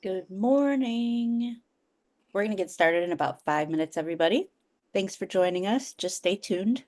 Good morning. We're going to get started in about 5 minutes, everybody. Thanks for joining us. Just stay tuned.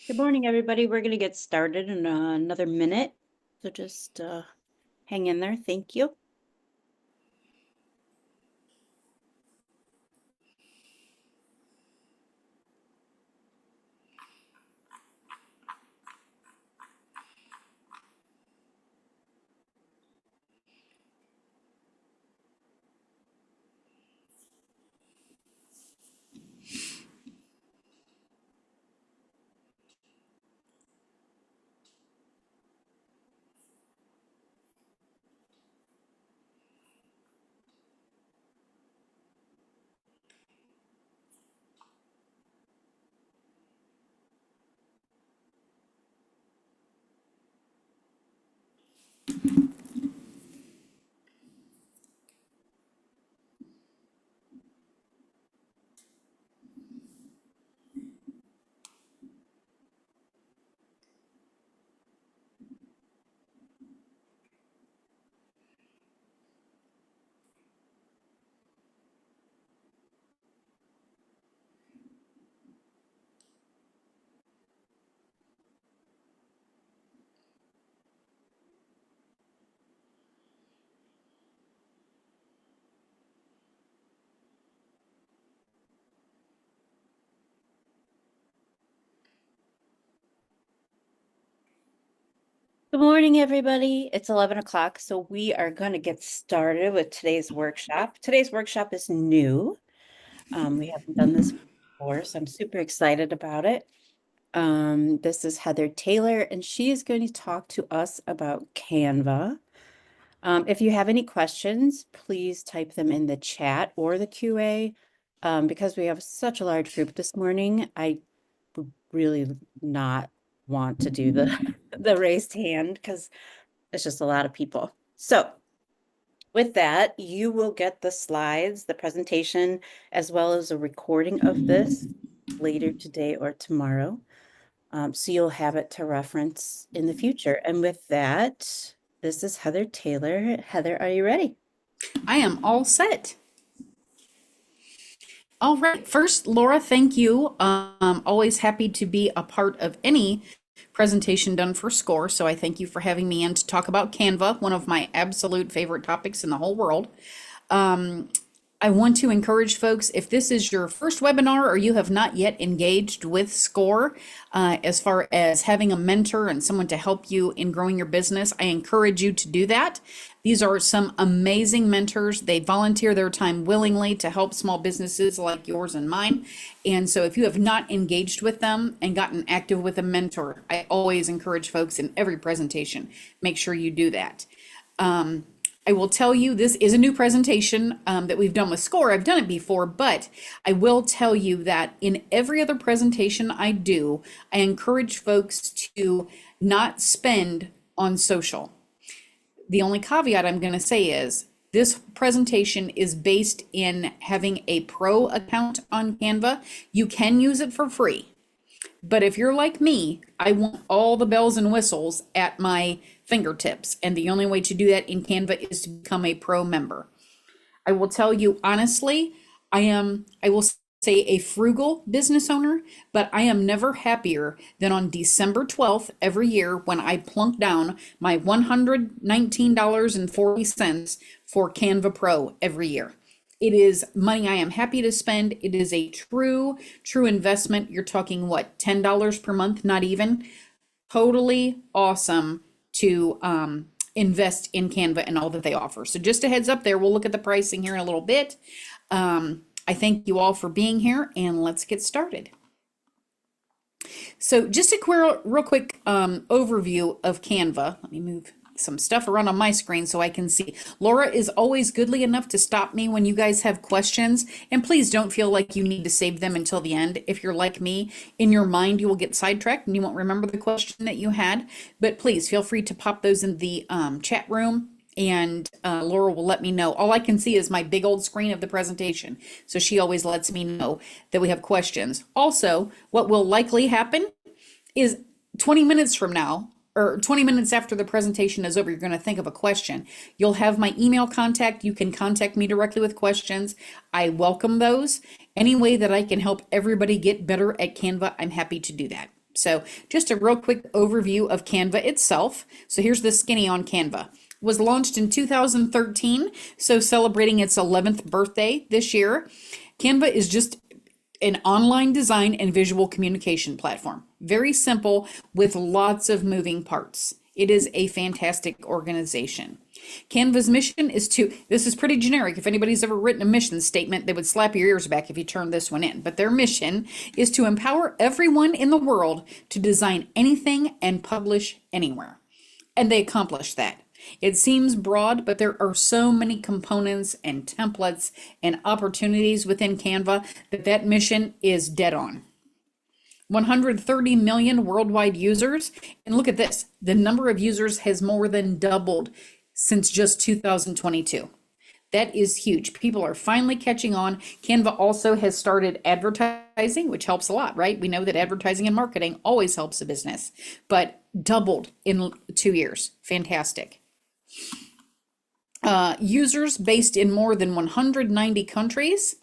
Good morning, everybody. We're going to get started in another minute. So just hang in there. Thank you. Good morning, everybody. It's 11 o'clock, so we are going to get started with today's workshop. Today's workshop is new. We haven't done this before, so I'm super excited about it. This is Heather Taylor, and she is going to talk to us about Canva. If you have any questions, please type them in the chat or the QA. Because we have such a large group this morning, I would really not want to do the the raised hand because it's just a lot of people. So with that, you will get the slides, the presentation, as well as a recording of this later today or tomorrow. So you'll have it to reference in the future. And with that, this is Heather Taylor. Heather, are you ready? I am all set. All right. First, Laura, thank you. Always happy to be a part of any presentation done for SCORE. So I thank you for having me in to talk about Canva, one of my absolute favorite topics in the whole world. I want to encourage folks, if this is your first webinar or you have not yet engaged with SCORE, as far as having a mentor and someone to help you in growing your business, I encourage you to do that. These are some amazing mentors. They volunteer their time willingly to help small businesses like yours and mine. And so if you have not engaged with them and gotten active with a mentor, I always encourage folks in every presentation, make sure you do that. I will tell you this is a new presentation that we've done with SCORE. I've done it before, but I will tell you that in every other presentation I do, I encourage folks to not spend on social. The only caveat I'm going to say is this presentation is based in having a pro account on Canva. You can use it for free. But if you're like me, I want all the bells and whistles at my fingertips. And the only way to do that in Canva is to become a pro member. I will tell you honestly, I will say a frugal business owner, but I am never happier than on December 12th every year when I plunk down my $119.40 for Canva Pro every year. It is money I am happy to spend. It is a true investment. You're talking what, $10 per month, not even. Totally awesome to invest in Canva and all that they offer. So just a heads up there, we'll look at the pricing here in a little bit. I thank you all for being here and let's get started. So just a real quick overview of Canva. Let me move some stuff around on my screen so I can see. Laura is always goodly enough to stop me when you guys have questions, and please don't feel like you need to save them until the end. If you're like me, in your mind you will get sidetracked and you won't remember the question that you had, but please feel free to pop those in the chat room and Laura will let me know. All I can see is my big old screen of the presentation, so she always lets me know that we have questions. Also, what will likely happen is 20 minutes from now, or 20 minutes after the presentation is over, you're going to think of a question. You'll have my email contact. You can contact me directly with questions. I welcome those. Any way that I can help everybody get better at Canva, I'm happy to do that. So just a real quick overview of Canva itself. So here's the skinny on Canva. It was launched in 2013, so celebrating its 11th birthday this year. Canva is just an online design and visual communication platform. Very simple with lots of moving parts. It is a fantastic organization. Canva's mission is to, this is pretty generic. If anybody's ever written a mission statement, they would slap your ears back if you turned this one in. But their mission is to empower everyone in the world to design anything and publish anywhere. And they accomplish that. It seems broad, but there are so many components and templates and opportunities within Canva that mission is dead on. 130 million worldwide users. And look at this, the number of users has more than doubled since just 2022. That is huge. People are finally catching on. Canva also has started advertising, which helps a lot, right? We know that advertising and marketing always helps a business, but doubled in 2 years. Fantastic. Users based in more than 190 countries.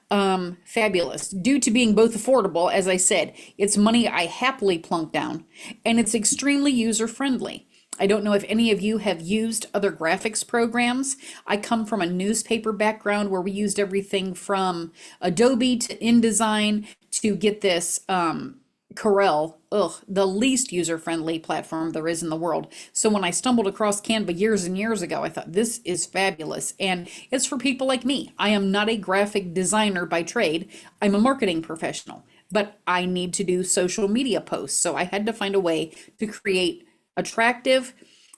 Fabulous. Due to being both affordable, as I said, it's money I happily plunk down, and it's extremely user friendly. I don't know if any of you have used other graphics programs. I come from a newspaper background where we used everything from Adobe to InDesign to get this Corel, the least user-friendly platform there is in the world. So when I stumbled across Canva years and years ago, I thought this is fabulous. And it's for people like me. I am not a graphic designer by trade. I'm a marketing professional, but I need to do social media posts. So I had to find a way to create attractive,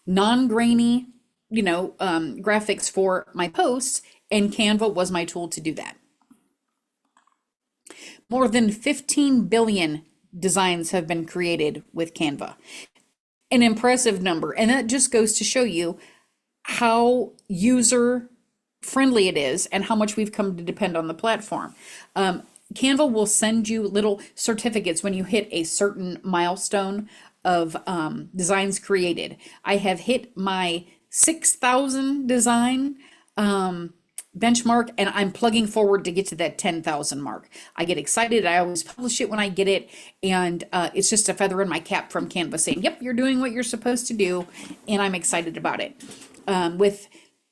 non-grainy, graphics for my posts, and Canva was my tool to do that. More than 15 billion designs have been created with Canva. An impressive number. And that just goes to show you how user friendly it is and how much we've come to depend on the platform. Canva will send you little certificates when you hit a certain milestone of designs created. I have hit my 6,000 design benchmark, and I'm plugging forward to get to that 10,000 mark. I get excited. I always publish it when I get it, and it's just a feather in my cap from Canva saying, yep, you're doing what you're supposed to do, and I'm excited about it. With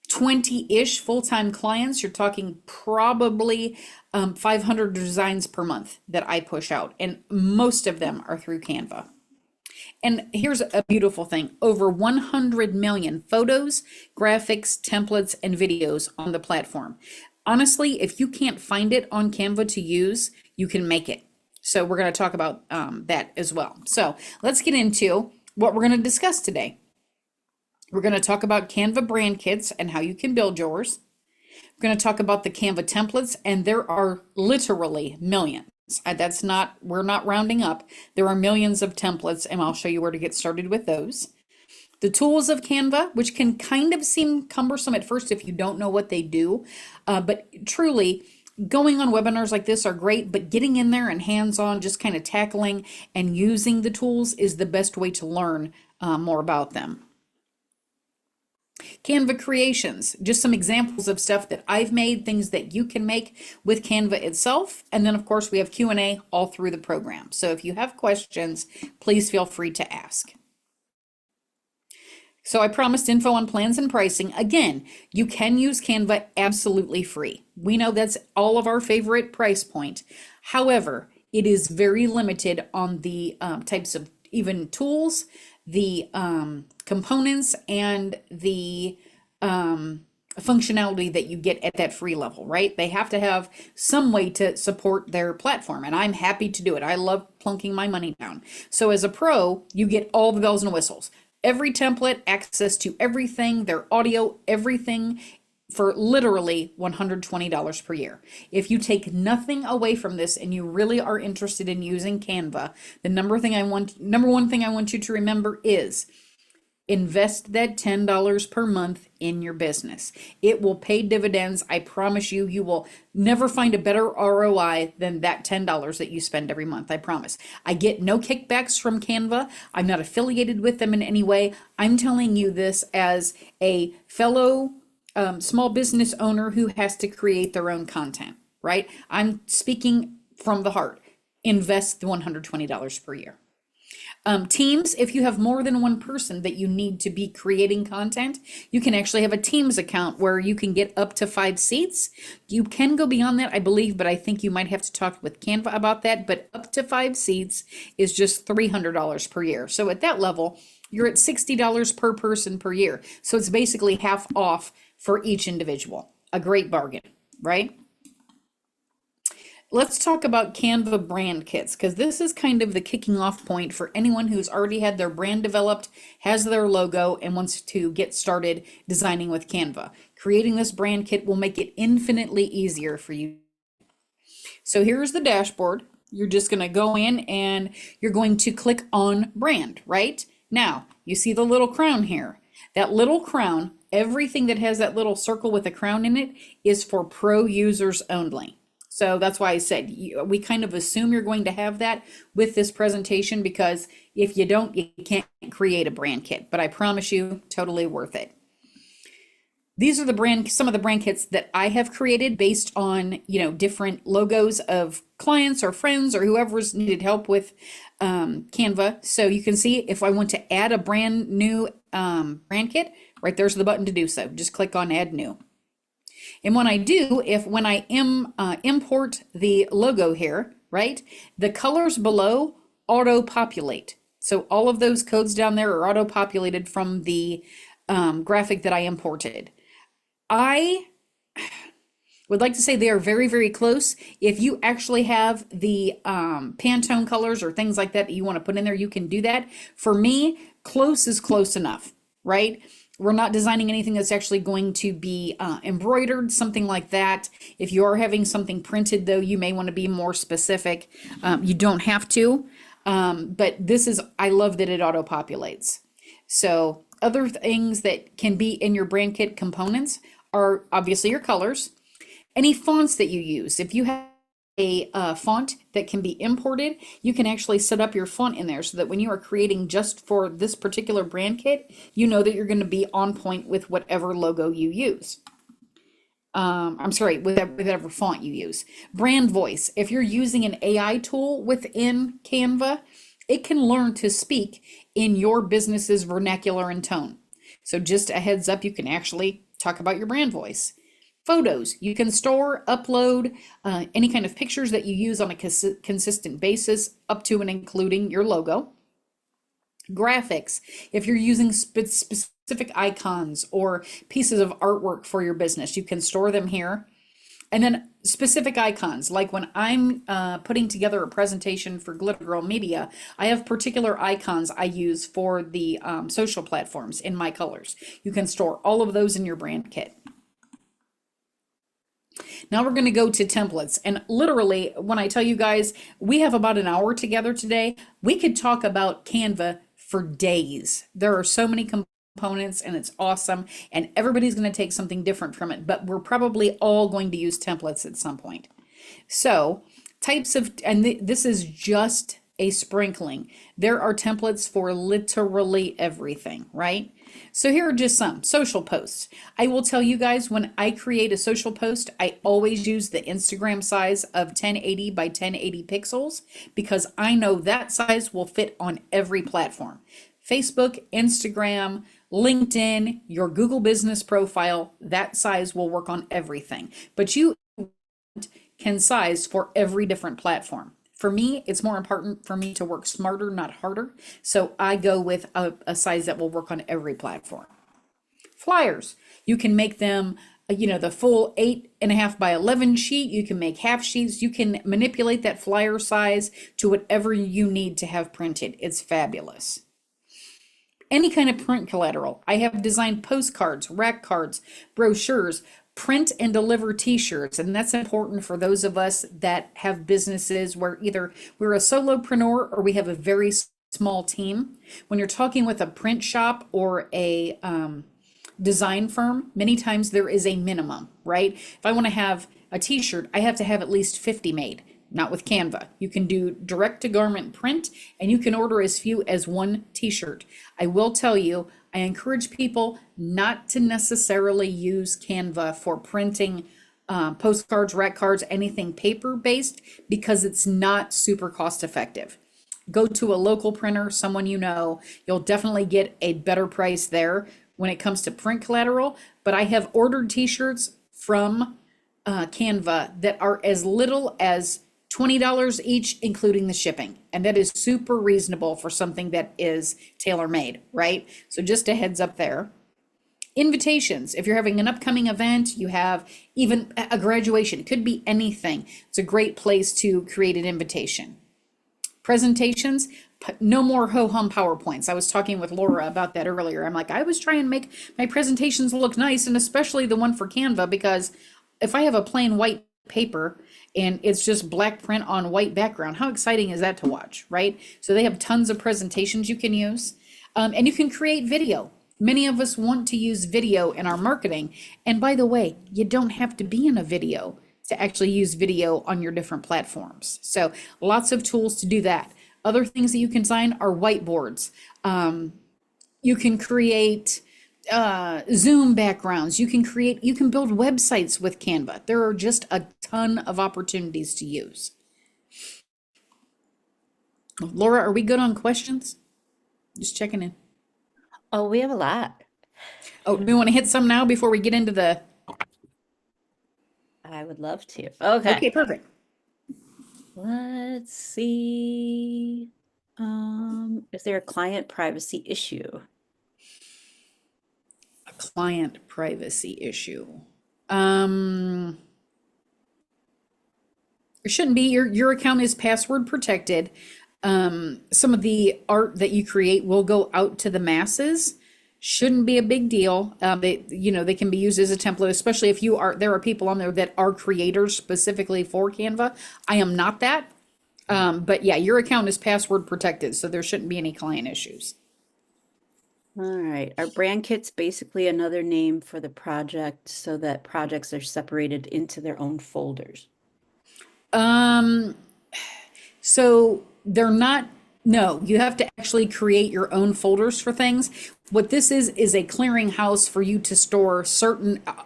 20-ish full-time clients, you're talking probably 500 designs per month that I push out, and most of them are through Canva. And here's a beautiful thing, over 100 million photos, graphics, templates, and videos on the platform. Honestly, if you can't find it on Canva to use, you can make it. So we're going to talk about that as well. So let's get into what we're going to discuss today. We're going to talk about Canva brand kits and how you can build yours. We're going to talk about the Canva templates, and there are literally millions. We're not rounding up. There are millions of templates, and I'll show you where to get started with those. The tools of Canva, which can kind of seem cumbersome at first if you don't know what they do, but truly, going on webinars like this are great, but getting in there and hands-on, just kind of tackling and using the tools is the best way to learn more about them. Canva creations, just some examples of stuff that I've made, things that you can make with Canva itself. And then of course we have Q&A all through the program. So if you have questions, please feel free to ask. So I promised info on plans and pricing. Again, you can use Canva absolutely free. We know that's all of our favorite price point. However, it is very limited on the types of even tools, the components, and the functionality that you get at that free level, right? They have to have some way to support their platform, and I'm happy to do it. I love plunking my money down. So as a pro, you get all the bells and whistles. Every template, access to everything, their audio, everything, for literally $120 per year. If you take nothing away from this and you really are interested in using Canva, the number one thing I want you to remember is invest that $10 per month in your business. It will pay dividends. I promise you, you will never find a better ROI than that $10 that you spend every month. I promise. I get no kickbacks from Canva. I'm not affiliated with them in any way. I'm telling you this as a fellow small business owner who has to create their own content, right? I'm speaking from the heart. Invest the $120 per year. Teams, if you have more than one person that you need to be creating content, you can actually have a Teams account where you can get up to 5 seats. You can go beyond that, I believe, but I think you might have to talk with Canva about that. But up to 5 seats is just $300 per year. So at that level, you're at $60 per person per year. So it's basically half off for each individual. A great bargain, right? Let's talk about Canva brand kits, because this is kind of the kicking off point for anyone who's already had their brand developed, has their logo, and wants to get started designing with Canva. Creating this brand kit will make it infinitely easier for you. So here's the dashboard. You're just going to go in and you're going to click on brand, right? Now, you see the little crown here. That little crown, everything that has that little circle with a crown in it is for pro users only. So that's why I said we kind of assume you're going to have that with this presentation, because if you don't, you can't create a brand kit. But I promise you, totally worth it. These are some of the brand kits that I have created based on, different logos of clients or friends or whoever's needed help with Canva. So you can see if I want to add a brand new brand kit, right there's the button to do so. Just click on Add New. And when I import the logo here, right, the colors below auto-populate. So all of those codes down there are auto-populated from the graphic that I imported. I would like to say they are very, very close. If you actually have the Pantone colors or things like that that you want to put in there, you can do that. For me, close is close enough, right? We're not designing anything that's actually going to be embroidered, something like that. If you are having something printed, though, you may want to be more specific. You don't have to, but this is, I love that it auto populates. So, other things that can be in your brand kit components are obviously your colors, any fonts that you use. If you have a font that can be imported, you can actually set up your font in there so that when you are creating just for this particular brand kit, you know that you're going to be on point with whatever logo you use. I'm sorry, with whatever font you use. Brand voice. If you're using an AI tool within Canva, it can learn to speak in your business's vernacular and tone. So just a heads up, you can actually talk about your brand voice. Photos. You can store, upload any kind of pictures that you use on a consistent basis, up to and including your logo. Graphics. If you're using specific icons or pieces of artwork for your business, you can store them here. And then specific icons, like when I'm putting together a presentation for Glitter Girl Media, I have particular icons I use for the social platforms in my colors. You can store all of those in your brand kit. Now we're going to go to templates. And literally, when I tell you guys, we have about an hour together today, we could talk about Canva for days. There are so many components and it's awesome. And everybody's going to take something different from it, but we're probably all going to use templates at some point. So, types of, and this is just a sprinkling. There are templates for literally everything, right? So here are just some social posts. I will tell you guys, when I create a social post, I always use the Instagram size of 1080 by 1080 pixels because I know that size will fit on every platform. Facebook, Instagram, LinkedIn, your Google business profile, that size will work on everything. But you can size for every different platform. For me, it's more important for me to work smarter, not harder. So I go with a size that will work on every platform. Flyers, you can make them, the full 8.5 by 11 sheet. You can make half sheets. You can manipulate that flyer size to whatever you need to have printed. It's fabulous. Any kind of print collateral. I have designed postcards, rack cards, brochures, print and deliver t-shirts, and that's important for those of us that have businesses where either we're a solopreneur or we have a very small team. When you're talking with a print shop or a design firm, many times there is a minimum, right? If I want to have a t-shirt, I have to have at least 50 made. Not with Canva. You can do direct to garment print and you can order as few as one t-shirt. I will tell you, I encourage people not to necessarily use Canva for printing postcards, rack cards, anything paper based because it's not super cost effective. Go to a local printer, someone you know, you'll definitely get a better price there when it comes to print collateral. But I have ordered t-shirts from Canva that are as little as $20 each, including the shipping. And that is super reasonable for something that is tailor-made, right? So just a heads up there. Invitations. If you're having an upcoming event, you have even a graduation, it could be anything. It's a great place to create an invitation. Presentations, no more ho-hum PowerPoints. I was talking with Laura about that earlier. I'm like, I was trying to make my presentations look nice, and especially the one for Canva, because if I have a plain white paper and it's just black print on white background, how exciting is that to watch, right? So they have tons of presentations you can use. And you can create video. Many of us want to use video in our marketing. And by the way, you don't have to be in a video to actually use video on your different platforms. So lots of tools to do that. Other things that you can design are whiteboards. You can create Zoom backgrounds. You can build websites with Canva. There are just a ton of opportunities to use. Laura, are we good on questions? Just checking in. Oh, we have a lot. Oh, do we want to hit some now before we get into the? I would love to. Okay. Okay, perfect. Let's see. Is there a client privacy issue? A client privacy issue. There shouldn't be. Your account is password protected. Some of the art that you create will go out to the masses. Shouldn't be a big deal. They can be used as a template, especially if there are people on there that are creators specifically for Canva. I am not that. But yeah, your account is password protected, so there shouldn't be any client issues. All right. Are brand kits basically another name for the project so that projects are separated into their own folders? Um, So they're not, no, you have to actually create your own folders for things. What this is a clearinghouse for you to store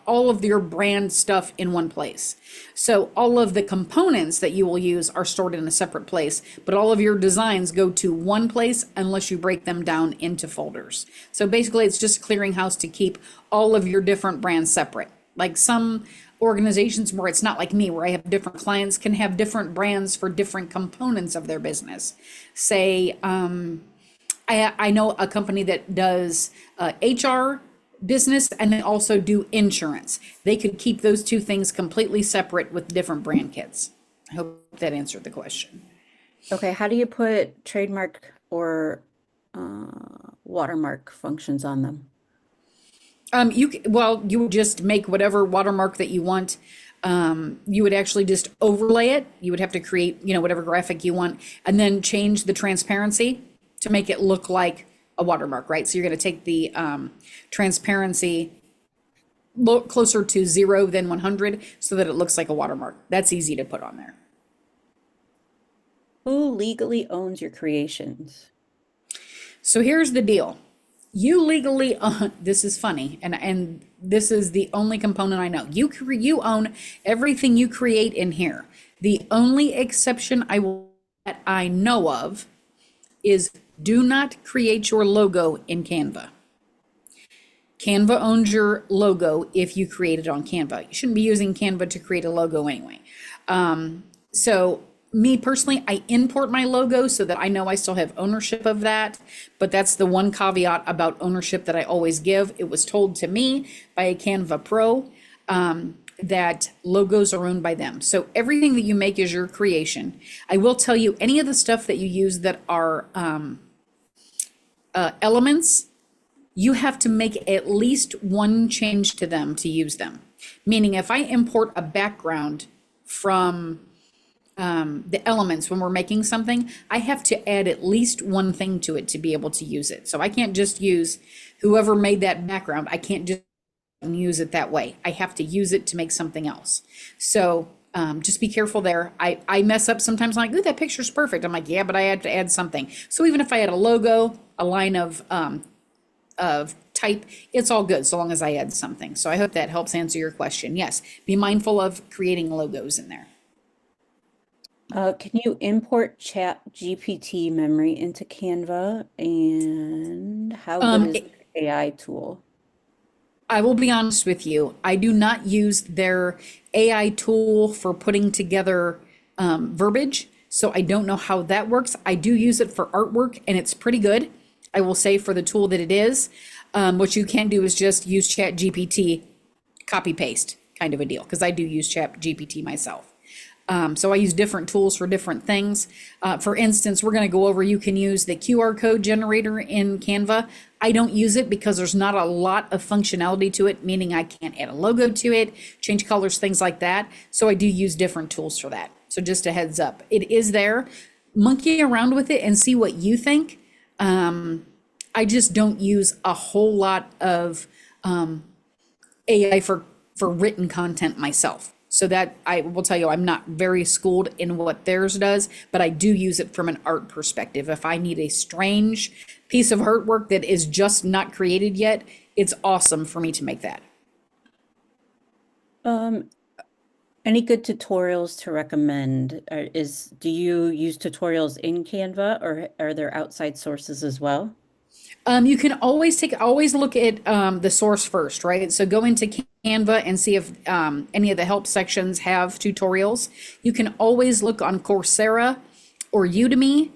all of your brand stuff in one place. So all of the components that you will use are stored in a separate place, but all of your designs go to one place unless you break them down into folders. So basically, it's just a clearinghouse to keep all of your different brands separate. Like some organizations where it's not like me, where I have different clients, can have different brands for different components of their business. Say, I know a company that does HR business and they also do insurance. They could keep those two things completely separate with different brand kits. I hope that answered the question. Okay, how do you put trademark or watermark functions on them? You would just make whatever watermark that you want. You would actually just overlay it. You would have to create, whatever graphic you want, and then change the transparency to make it look like a watermark, right? So you're going to take the transparency look closer to 0 than 100 so that it looks like a watermark. That's easy to put on there. Who legally owns your creations? So here's the deal. You legally this is funny, and this is the only component I know. You own everything you create in here. The only exception that I know of is do not create your logo in Canva. Canva owns your logo if you create it on Canva. You shouldn't be using Canva to create a logo anyway. So me personally, I import my logo so that I know I still have ownership of that. But that's the one caveat about ownership that I always give. It was told to me by a Canva Pro that logos are owned by them. So everything that you make is your creation. I will tell you, any of the stuff that you use that are elements, you have to make at least one change to them to use them. Meaning if I import a background from the elements when we're making something, I have to add at least one thing to it to be able to use it. So I can't just use whoever made that background. I can't just use it that way. I have to use it to make something else. So just be careful there. I mess up sometimes. I'm like, ooh, that picture's perfect. I'm like, yeah, but I had to add something. So even if I had a logo, a line of type, it's all good so long as I add something. So I hope that helps answer your question. Yes, be mindful of creating logos in there. Can you import Chat GPT memory into Canva? And how good is the AI tool? I will be honest with you. I do not use their AI tool for putting together verbiage, so I don't know how that works. I do use it for artwork, and it's pretty good. I will say for the tool that it is. What you can do is just use Chat GPT, copy paste kind of a deal, because I do use Chat GPT myself. So I use different tools for different things. For instance, we're going to go over, you can use the QR code generator in Canva. I don't use it because there's not a lot of functionality to it, meaning I can't add a logo to it, change colors, things like that. So I do use different tools for that. So just a heads up, it is there. Monkey around with it and see what you think. I just don't use a whole lot of AI for written content myself. So that I will tell you, I'm not very schooled in what theirs does, but I do use it from an art perspective. If I need a strange piece of artwork that is just not created yet, it's awesome for me to make that. Any good tutorials to recommend? Do you use tutorials in Canva, or are there outside sources as well? You can always look at the source first, right? So go into Canva and see if any of the help sections have tutorials. You can always look on Coursera or Udemy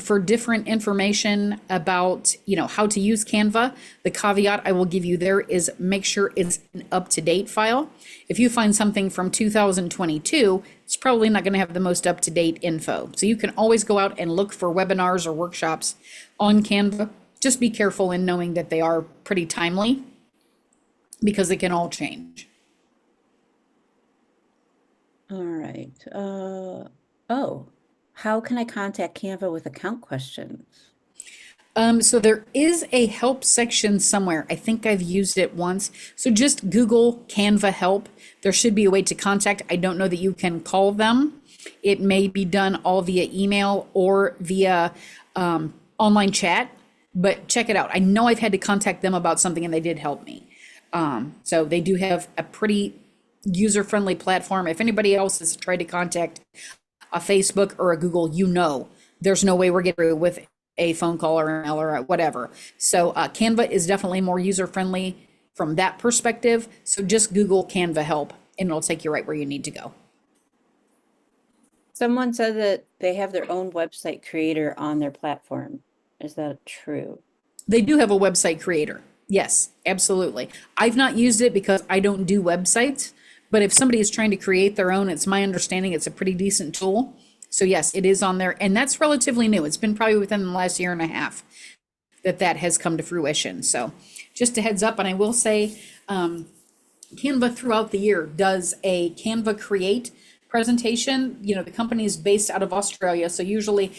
for different information about, how to use Canva. The caveat I will give you there is make sure it's an up-to-date file. If you find something from 2022, it's probably not going to have the most up-to-date info. So you can always go out and look for webinars or workshops on Canva just be careful in knowing that they are pretty timely because it can all change. All right. Oh, how can I contact Canva with account questions? So there is a help section somewhere. I think I've used it once. So just Google Canva help. There should be a way to contact. I don't know that you can call them. It may be done all via email or via online chat, but check it out. I know I've had to contact them about something and they did help me. So they do have a pretty user-friendly platform. If anybody else has tried to contact a Facebook or a Google, there's no way we're getting through with a phone call or email or whatever. So Canva is definitely more user-friendly from that perspective. So just Google Canva help and it'll take you right where you need to go. Someone said that they have their own website creator on their platform. Is that true? They do have a website creator. Yes, absolutely. I've not used it because I don't do websites, but if somebody is trying to create their own, it's my understanding it's a pretty decent tool. So yes, it is on there, and that's relatively new. It's been probably within the last year and a half that has come to fruition. So just a heads up, and I will say Canva throughout the year does a Canva Create presentation. The company is based out of Australia, so usually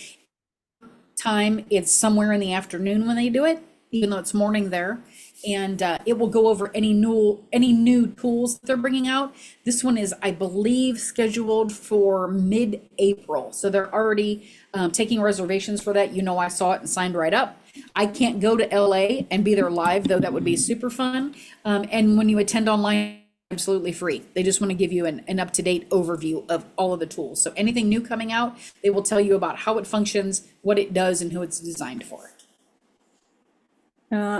time it's somewhere in the afternoon when they do it, even though it's morning there. And it will go over any new tools that they're bringing out. This one is, I believe, scheduled for mid-April. So they're already taking reservations for that. I saw it and signed right up. I can't go to LA and be there live, though that would be super fun. And when you attend online, absolutely free. They just want to give you an up-to-date overview of all of the tools. So anything new coming out, they will tell you about how it functions, what it does, and who it's designed for.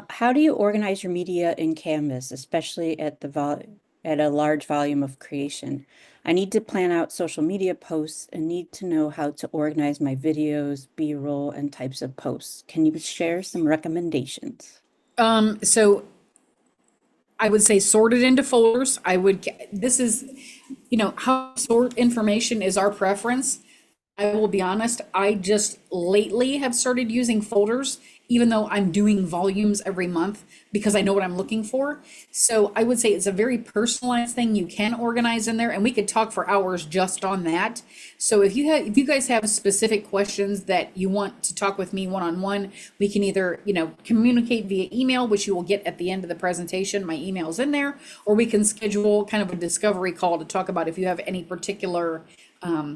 How do you organize your media in Canvas, especially at a large volume of creation? I need to plan out social media posts and need to know how to organize my videos, B-roll, and types of posts. Can you share some recommendations? So I would say sort it into folders. This is, how to sort information is our preference. I will be honest, I just lately have started using folders, even though I'm doing volumes every month because I know what I'm looking for. So I would say it's a very personalized thing you can organize in there, and we could talk for hours just on that. So if you guys have specific questions that you want to talk with me one-on-one, we can either, communicate via email, which you will get at the end of the presentation. My email's in there, or we can schedule kind of a discovery call to talk about if you have any particular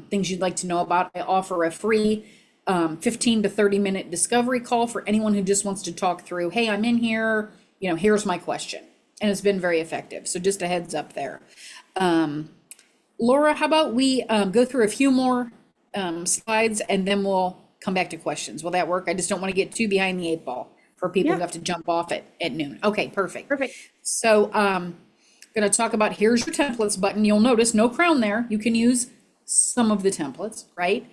things you'd like to know about. I offer a free 15 to 30-minute discovery call for anyone who just wants to talk through, hey, I'm in here, here's my question. And it's been very effective. So just a heads up there. Laura, how about we go through a few more slides and then we'll come back to questions. Will that work? I just don't want to get too behind the 8 ball for people who have to jump off at noon. Okay, perfect. Perfect. So going to talk about, here's your templates button. You'll notice no crown there. You can use some of the templates, right?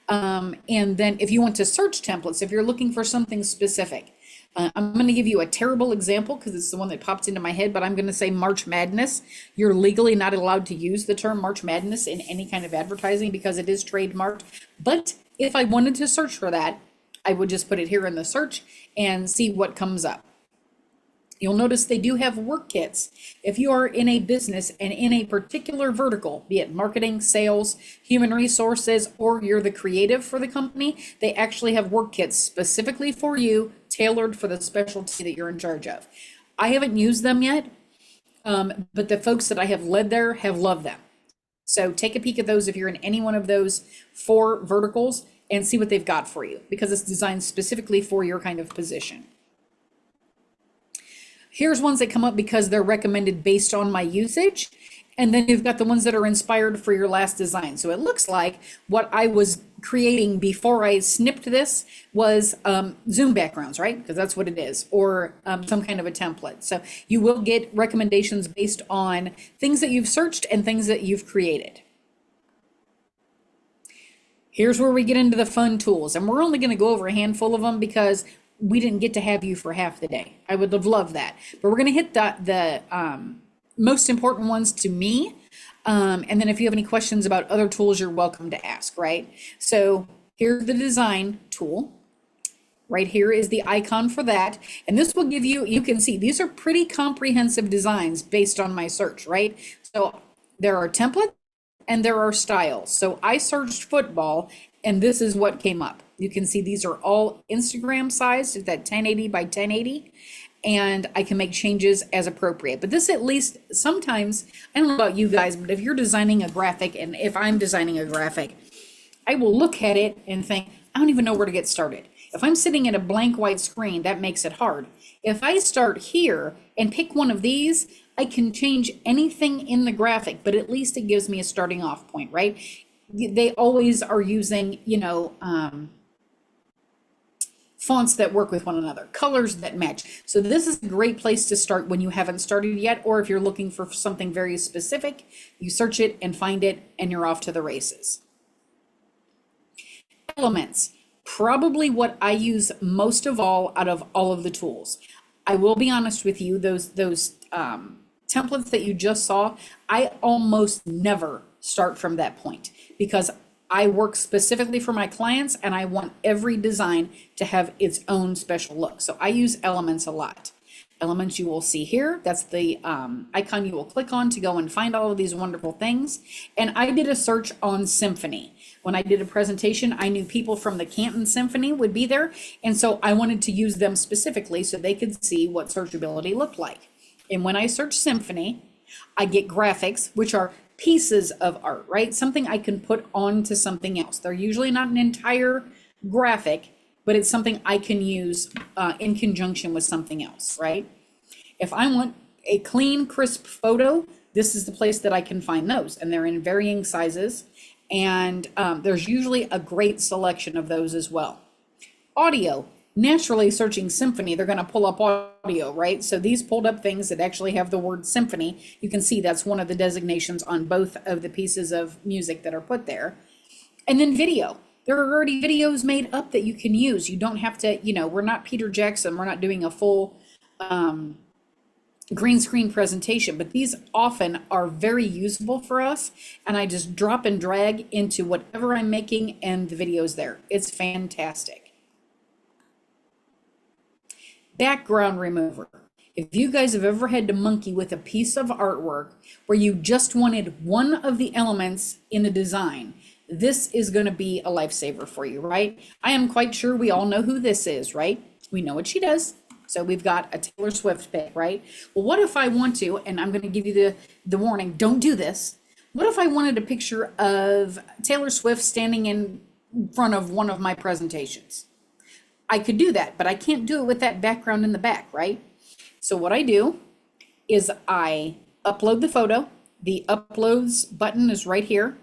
And then if you want to search templates, if you're looking for something specific, I'm going to give you a terrible example because it's the one that popped into my head, but I'm going to say March Madness. You're legally not allowed to use the term March Madness in any kind of advertising because it is trademarked. But if I wanted to search for that, I would just put it here in the search and see what comes up. You'll notice they do have work kits. If you are in a business and in a particular vertical, be it marketing, sales, human resources, or you're the creative for the company, they actually have work kits specifically for you, tailored for the specialty that you're in charge of. I haven't used them yet, but the folks that I have led there have loved them. So take a peek at those if you're in any one of those 4 verticals and see what they've got for you, because it's designed specifically for your kind of position. Here's ones that come up because they're recommended based on my usage. And then you've got the ones that are inspired for your last design. So it looks like what I was creating before I snipped this was Zoom backgrounds, right? Because that's what it is, or some kind of a template. So you will get recommendations based on things that you've searched and things that you've created. Here's where we get into the fun tools. And we're only going to go over a handful of them because we didn't get to have you for half the day. I would have loved that. But we're going to hit the most important ones to me. And then if you have any questions about other tools, you're welcome to ask, right? So here's the design tool. Right here is the icon for that. And this will give you, you can see these are pretty comprehensive designs based on my search, right? So there are templates and there are styles. So I searched football and this is what came up. You can see these are all Instagram sized at that 1080 by 1080. And I can make changes as appropriate. But this at least sometimes, I don't know about you guys, but if you're designing a graphic and if I'm designing a graphic, I will look at it and think, I don't even know where to get started. If I'm sitting at a blank white screen, that makes it hard. If I start here and pick one of these, I can change anything in the graphic, but at least it gives me a starting off point, right? They always are using, fonts that work with one another, colors that match. So this is a great place to start when you haven't started yet, or if you're looking for something very specific, you search it and find it and you're off to the races. Elements, probably what I use most of all out of all of the tools. I will be honest with you, those templates that you just saw, I almost never start from that point because I work specifically for my clients and I want every design to have its own special look. So I use elements a lot. Elements you will see here, that's the icon you will click on to go and find all of these wonderful things. And I did a search on Symphony. When I did a presentation, I knew people from the Canton Symphony would be there. And so I wanted to use them specifically so they could see what searchability looked like. And when I search Symphony, I get graphics, which are pieces of art, right? Something I can put onto something else. They're usually not an entire graphic, but it's something I can use in conjunction with something else, right? If I want a clean, crisp photo, this is the place that I can find those. And they're in varying sizes. And there's usually a great selection of those as well. Audio, naturally searching Symphony, they're going to pull up audio, right? So these pulled up things that actually have the word symphony. You can see that's one of the designations on both of the pieces of music that are put there. And then video. There are already videos made up that you can use. You don't have to, we're not Peter Jackson. We're not doing a full green screen presentation, but these often are very usable for us. And I just drop and drag into whatever I'm making and the video's there. It's fantastic. Background remover. If you guys have ever had to monkey with a piece of artwork where you just wanted one of the elements in the design, this is going to be a lifesaver for you, right? I am quite sure we all know who this is, right? We know what she does. So we've got a Taylor Swift pick, right? Well, what if I want to, and I'm going to give you the warning, don't do this. What if I wanted a picture of Taylor Swift standing in front of one of my presentations? I could do that, but I can't do it with that background in the back, right? So what I do is I upload the photo. The uploads button is right here.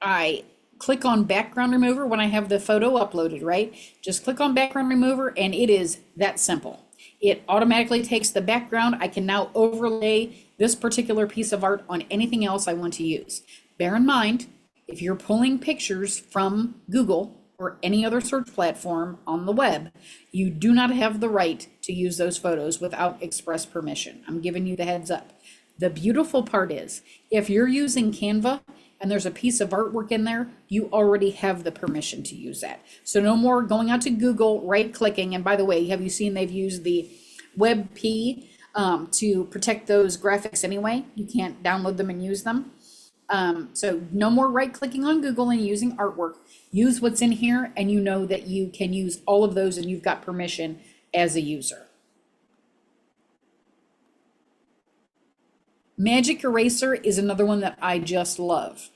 I click on background remover when I have the photo uploaded, right? Just click on background remover and it is that simple. It automatically takes the background. I can now overlay this particular piece of art on anything else I want to use. Bear in mind, if you're pulling pictures from Google or any other search platform on the web, you do not have the right to use those photos without express permission. I'm giving you the heads up. The beautiful part is, if you're using Canva and there's a piece of artwork in there, you already have the permission to use that. So no more going out to Google, right-clicking. And by the way, have you seen they've used the WebP to protect those graphics anyway? You can't download them and use them. So no more right-clicking on Google and using artwork. Use what's in here and you know that you can use all of those and you've got permission as a user. Magic Eraser is another one that I just love.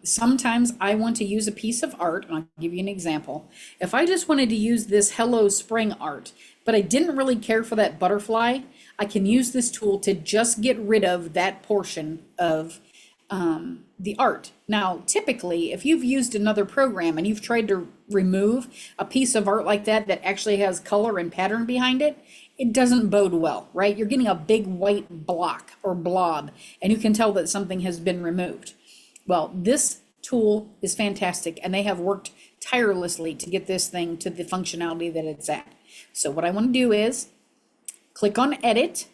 Sometimes I want to use a piece of art, and I'll give you an example. If I just wanted to use this Hello Spring art, but I didn't really care for that butterfly, I can use this tool to just get rid of that portion of the art. Now, typically, if you've used another program and you've tried to remove a piece of art like that that actually has color and pattern behind it, it doesn't bode well, right? You're getting a big white block or blob, and you can tell that something has been removed. Well, this tool is fantastic, and they have worked tirelessly to get this thing to the functionality that it's at. So what I want to do is click on Edit,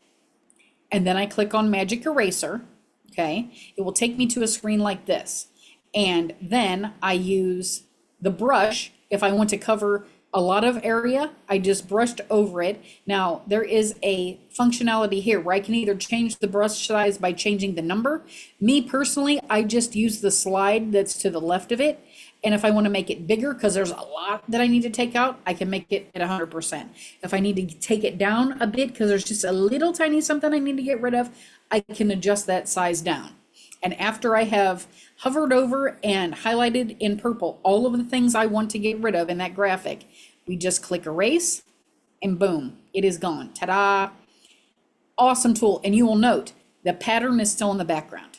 and then I click on Magic Eraser. Okay, it will take me to a screen like this. And then I use the brush. If I want to cover a lot of area, I just brushed over it. Now, there is a functionality here where I can either change the brush size by changing the number. Me personally, I just use the slide that's to the left of it. And if I want to make it bigger, because there's a lot that I need to take out, I can make it at 100%. If I need to take it down a bit, because there's just a little tiny something I need to get rid of, I can adjust that size down. And after I have hovered over and highlighted in purple all of the things I want to get rid of in that graphic, we just click erase and boom, it is gone. Ta-da! Awesome tool. And you will note the pattern is still in the background.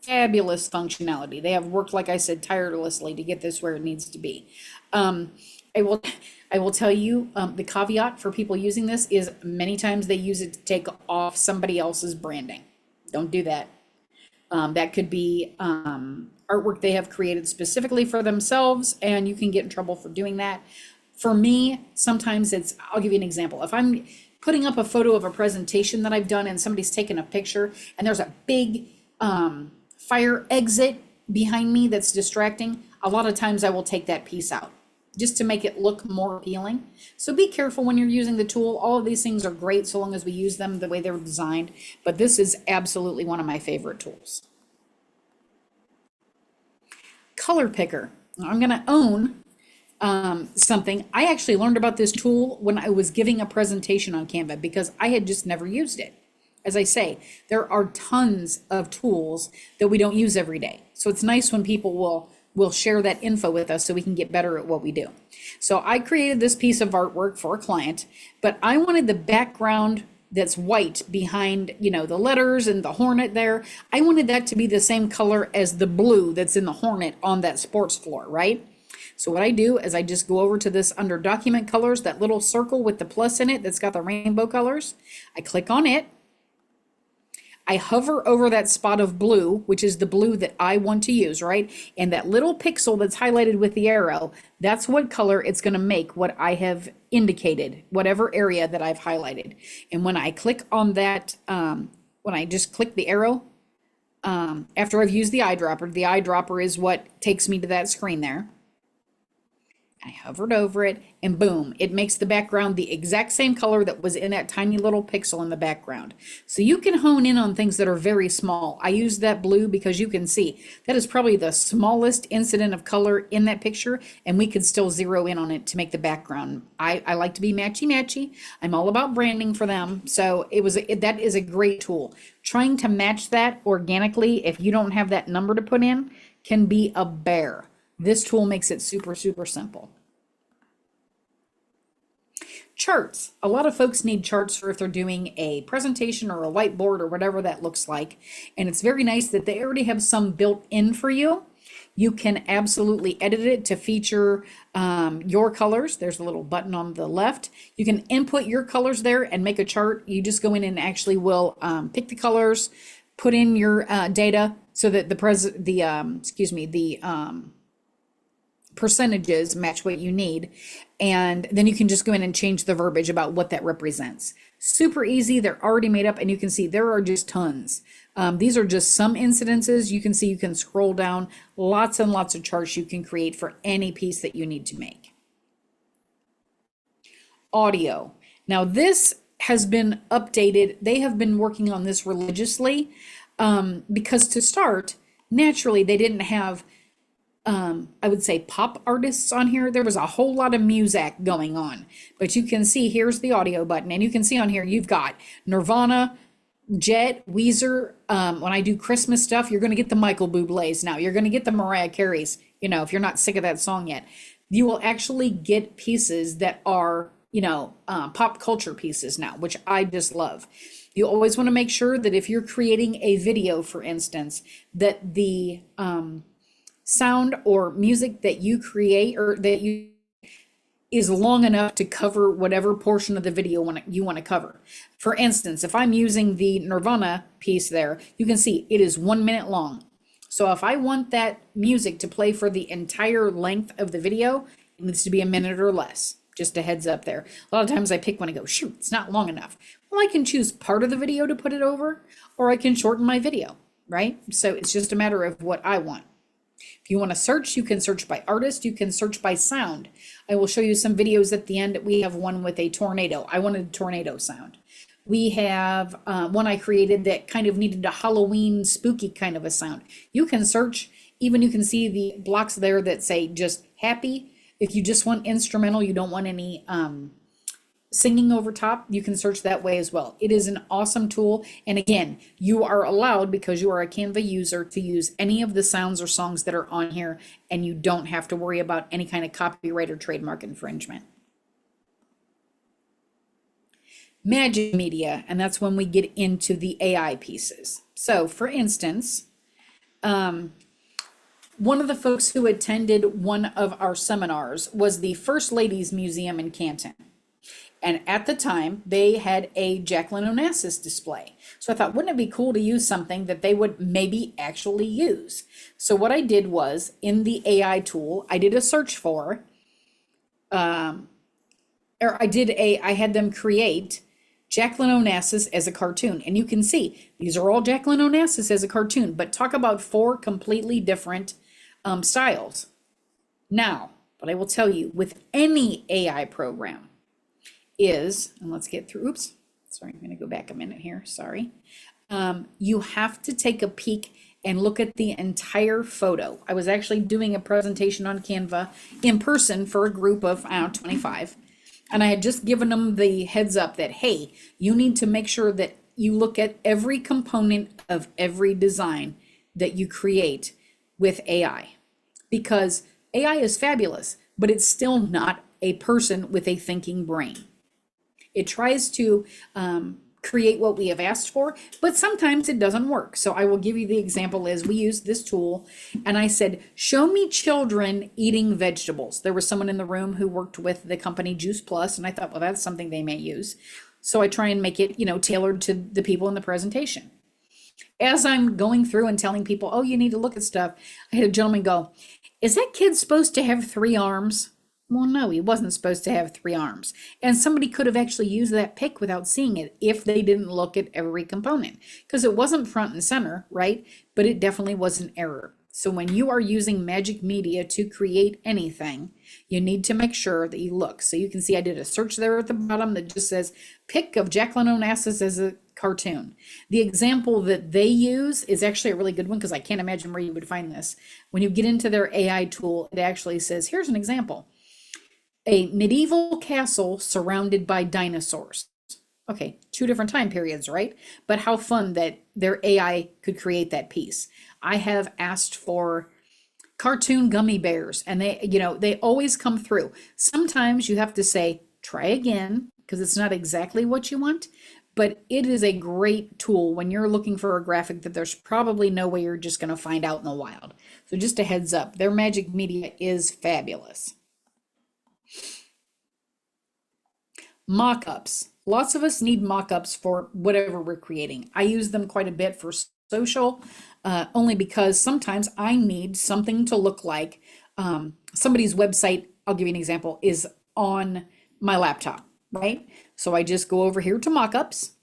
Fabulous functionality. They have worked, like I said, tirelessly to get this where it needs to be. I will tell you the caveat for people using this is many times they use it to take off somebody else's branding. Don't do that. That could be artwork they have created specifically for themselves, and you can get in trouble for doing that. For me, sometimes I'll give you an example. If I'm putting up a photo of a presentation that I've done and somebody's taken a picture and there's a big fire exit behind me that's distracting, a lot of times I will take that piece out just to make it look more appealing. So be careful when you're using the tool. All of these things are great so long as we use them the way they were designed, but this is absolutely one of my favorite tools. Color picker. I'm going to own something. I actually learned about this tool when I was giving a presentation on Canva because I had just never used it. As I say, there are tons of tools that we don't use every day. So it's nice when people will share that info with us so we can get better at what we do. So I created this piece of artwork for a client, but I wanted the background that's white behind, the letters and the hornet there. I wanted that to be the same color as the blue that's in the hornet on that sports floor, right? So what I do is I just go over to this under document colors, that little circle with the plus in it that's got the rainbow colors. I click on it. I hover over that spot of blue, which is the blue that I want to use, right? And that little pixel that's highlighted with the arrow, that's what color it's going to make what I have indicated, whatever area that I've highlighted. And when I click on that, when I just click the arrow, after I've used the eyedropper is what takes me to that screen there. I hovered over it and boom, it makes the background the exact same color that was in that tiny little pixel in the background. So you can hone in on things that are very small. I use that blue because you can see that is probably the smallest incident of color in that picture, and we could still zero in on it to make the background. I like to be matchy. I'm all about branding for them. So that is a great tool. Trying to match that organically, if you don't have that number to put in, can be a bear. This tool makes it super, super simple. Charts. A lot of folks need charts for if they're doing a presentation or a whiteboard or whatever that looks like. And it's very nice that they already have some built in for you. You can absolutely edit it to feature your colors. There's a little button on the left. You can input your colors there and make a chart. You just go in and actually will pick the colors, put in your data so that the percentages match what you need, and then you can just go in and change the verbiage about what that represents. Super easy. They're already made up, and you can see there are just tons. These are just some incidences. You can see you can scroll down, lots and lots of charts you can create for any piece that you need to make. Audio. Now this has been updated. They have been working on this religiously because to start, naturally they didn't have I would say pop artists on here. There was a whole lot of music going on, but you can see here's the audio button, and you can see on here you've got Nirvana, Jet, Weezer. When I do Christmas stuff, you're going to get the Michael Bublé's now. You're going to get the Mariah Carey's, if you're not sick of that song yet. You will actually get pieces that are, pop culture pieces now, which I just love. You always want to make sure that if you're creating a video, for instance, that the sound or music that you create or that you is long enough to cover whatever portion of the video you want to cover. For instance, if I'm using the Nirvana piece there, you can see it is 1 minute long. So if I want that music to play for the entire length of the video, it needs to be a minute or less. Just a heads up there. A lot of times I pick one and go, shoot, it's not long enough. Well, I can choose part of the video to put it over, or I can shorten my video. right? So it's just a matter of what I want. If you want to search, you can search by artist, you can search by sound. I will show you some videos at the end. We have one with a tornado. I wanted a tornado sound. We have one I created that kind of needed a Halloween spooky kind of a sound. You can search, even you can see the blocks there that say just happy. If you just want instrumental, you don't want any singing over top, you can search that way as well. It is an awesome tool. And again, you are allowed, because you are a Canva user, to use any of the sounds or songs that are on here, and you don't have to worry about any kind of copyright or trademark infringement. Magic media, and that's when we get into the AI pieces. So for instance, one of the folks who attended one of our seminars was the First Ladies Museum in Canton. And at the time, they had a Jacqueline Onassis display. So I thought, wouldn't it be cool to use something that they would maybe actually use? So what I did was, in the AI tool, I did a search for, I had them create Jacqueline Onassis as a cartoon. And you can see, these are all Jacqueline Onassis as a cartoon, but talk about 4 completely different styles. Now, but I will tell you, with any AI program, and let's get through, sorry, I'm going to go back a minute here, sorry. You have to take a peek and look at the entire photo. I was actually doing a presentation on Canva in person for a group of, 25, and I had just given them the heads up that, hey, you need to make sure that you look at every component of every design that you create with AI, because AI is fabulous, but it's still not a person with a thinking brain. It tries to create what we have asked for, but sometimes it doesn't work. So I will give you the example is we used this tool and I said, show me children eating vegetables. There was someone in the room who worked with the company Juice Plus, and I thought, well, that's something they may use. So I try and make it, tailored to the people in the presentation. As I'm going through and telling people, oh, you need to look at stuff, I had a gentleman go, is that kid supposed to have 3 arms? Well, no, he wasn't supposed to have 3 arms. And somebody could have actually used that pic without seeing it if they didn't look at every component, because it wasn't front and center, right? But it definitely was an error. So when you are using magic media to create anything, you need to make sure that you look. So you can see I did a search there at the bottom that just says pic of Jacqueline Onassis as a cartoon. The example that they use is actually a really good one, because I can't imagine where you would find this. When you get into their AI tool, it actually says, here's an example. A medieval castle surrounded by dinosaurs. Okay, 2 different time periods, right? But how fun that their AI could create that piece. I have asked for cartoon gummy bears, and they always come through. Sometimes you have to say, try again, because it's not exactly what you want, but it is a great tool when you're looking for a graphic that there's probably no way you're just going to find out in the wild. So just a heads up, their magic media is fabulous. Mock-ups. Lots of us need mock-ups for whatever we're creating. I use them quite a bit for social, only because sometimes I need something to look like somebody's website. I'll give you an example, is on my laptop, right? So I just go over here to mock-ups.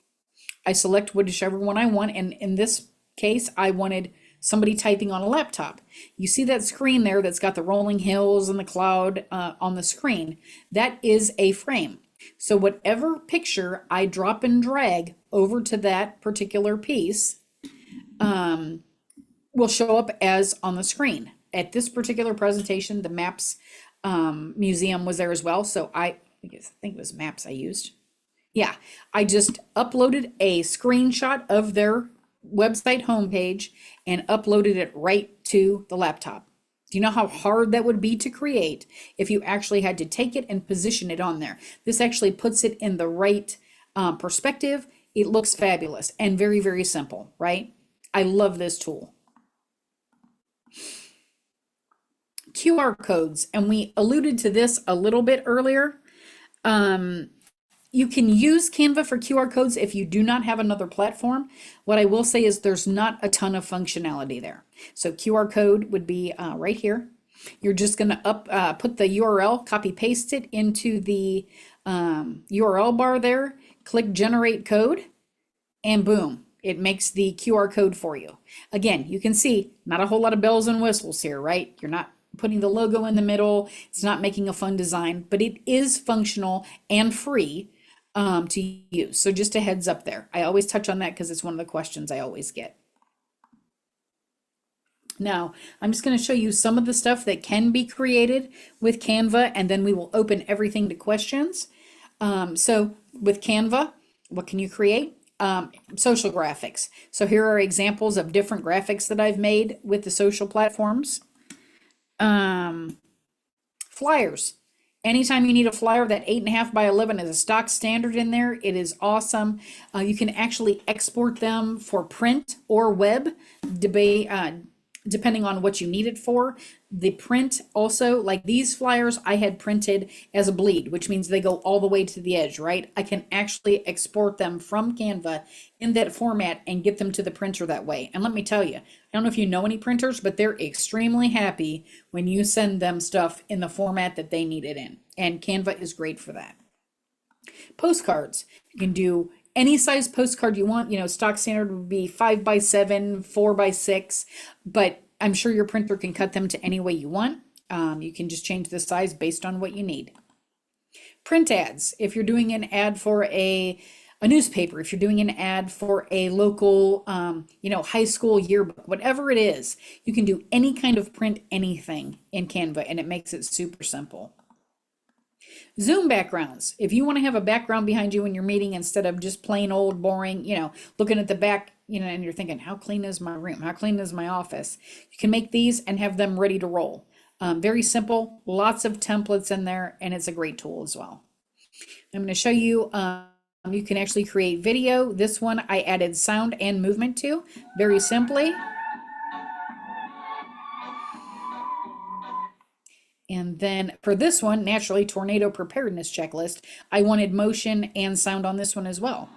I select whichever one I want, and in this case, I wanted somebody typing on a laptop. You see that screen there that's got the rolling hills and the cloud on the screen? That is a frame. So whatever picture I drop and drag over to that particular piece will show up as on the screen. At this particular presentation, the Maps Museum was there as well. So I think it was Maps I used. Yeah, I just uploaded a screenshot of their website homepage and uploaded it right to the laptop. Do you know how hard that would be to create if you actually had to take it and position it on there? This actually puts it in the right perspective. It looks fabulous and very, very simple, right? I love this tool. QR codes, and we alluded to this a little bit earlier. You can use Canva for QR codes if you do not have another platform. What I will say is there's not a ton of functionality there. So QR code would be right here. You're just going to put the URL, copy paste it into the URL bar there, click generate code, and boom, It makes the QR code for you. Again, you can see not a whole lot of bells and whistles here, right? You're not putting the logo in the middle. It's not making a fun design, but it is functional and free to use. So just a heads up there. I always touch on that because it's one of the questions I always get. Now, I'm just going to show you some of the stuff that can be created with Canva, and then we will open everything to questions. So with Canva, what can you create? Social graphics. So here are examples of different graphics that I've made with the social platforms. Flyers. Anytime you need a flyer, that 8.5 by 11 is a stock standard in there. It is awesome. You can actually export them for print or web, depending on what you need it for. The print also, like these flyers, I had printed as a bleed, which means they go all the way to the edge, right? I can actually export them from Canva in that format and get them to the printer that way. And let me tell you, I don't know if you know any printers, but they're extremely happy when you send them stuff in the format that they need it in. And Canva is great for that. Postcards. You can do any size postcard you want. You know, stock standard would be 5 by 7, 4 by 6, but I'm sure your printer can cut them to any way you want. You can just change the size based on what you need. Print ads. If you're doing an ad for a newspaper, if you're doing an ad for a local, high school yearbook, whatever it is, you can do any kind of print anything in Canva, and it makes it super simple. Zoom backgrounds. If you want to have a background behind you in your meeting instead of just plain old boring, looking at the back, and you're thinking, how clean is my room? How clean is my office? You can make these and have them ready to roll. Very simple, lots of templates in there, and it's a great tool as well. I'm going to show you, you can actually create video. This one I added sound and movement to very simply. And then for this one, naturally, tornado preparedness checklist, I wanted motion and sound on this one as well.